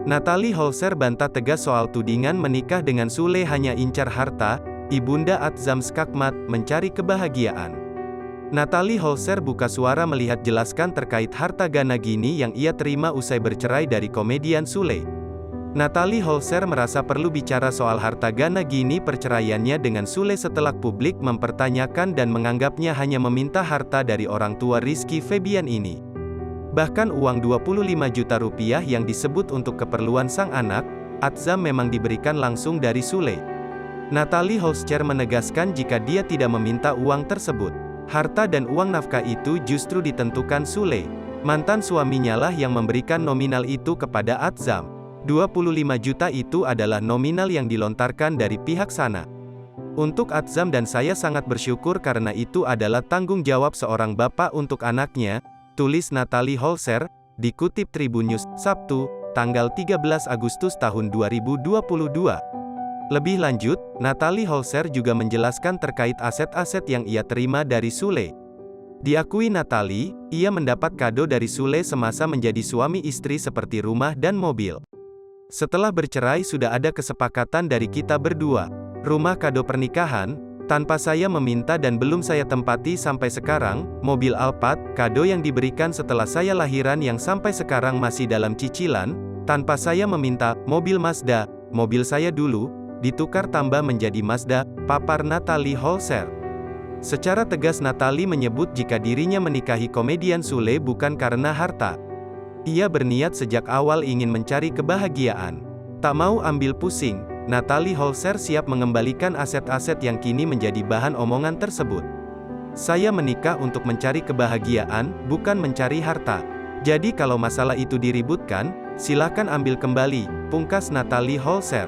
Natalie Holzer bantah tegas soal tudingan menikah dengan Sule hanya incar harta. Ibunda Atzam Skakmat mencari kebahagiaan. Natalie Holzer buka suara melihat jelaskan terkait harta Gana Gini yang ia terima usai bercerai dari komedian Sule. Natalie Holzer merasa perlu bicara soal harta Gana Gini perceraiannya dengan Sule setelah publik mempertanyakan dan menganggapnya hanya meminta harta dari orang tua Rizky Febian ini. Bahkan uang 25 juta rupiah yang disebut untuk keperluan sang anak, Atzam memang diberikan langsung dari Sule. Natalie Holzer menegaskan jika dia tidak meminta uang tersebut. Harta dan uang nafkah itu justru ditentukan Sule. Mantan suaminya lah yang memberikan nominal itu kepada Atzam. 25 juta itu adalah nominal yang dilontarkan dari pihak sana. Untuk Atzam dan saya sangat bersyukur karena itu adalah tanggung jawab seorang bapak untuk anaknya, tulis Natalie Holzer, dikutip Tribun News, Sabtu, tanggal 13 Agustus tahun 2022. Lebih lanjut, Natalie Holzer juga menjelaskan terkait aset-aset yang ia terima dari Sule. Diakui Natalie, ia mendapat kado dari Sule semasa menjadi suami istri seperti rumah dan mobil. Setelah bercerai sudah ada kesepakatan dari kita berdua. Rumah kado pernikahan, tanpa saya meminta dan belum saya tempati sampai sekarang, mobil Alphard, kado yang diberikan setelah saya lahiran yang sampai sekarang masih dalam cicilan, tanpa saya meminta, mobil Mazda, mobil saya dulu, ditukar tambah menjadi Mazda, papar Natalie Holzer. Secara tegas Natalie menyebut jika dirinya menikahi komedian Sule bukan karena harta. Ia berniat sejak awal ingin mencari kebahagiaan. Tak mau ambil pusing, Natalie Holzer siap mengembalikan aset-aset yang kini menjadi bahan omongan tersebut. Saya menikah untuk mencari kebahagiaan, bukan mencari harta. Jadi kalau masalah itu diributkan, silakan ambil kembali, pungkas Natalie Holzer.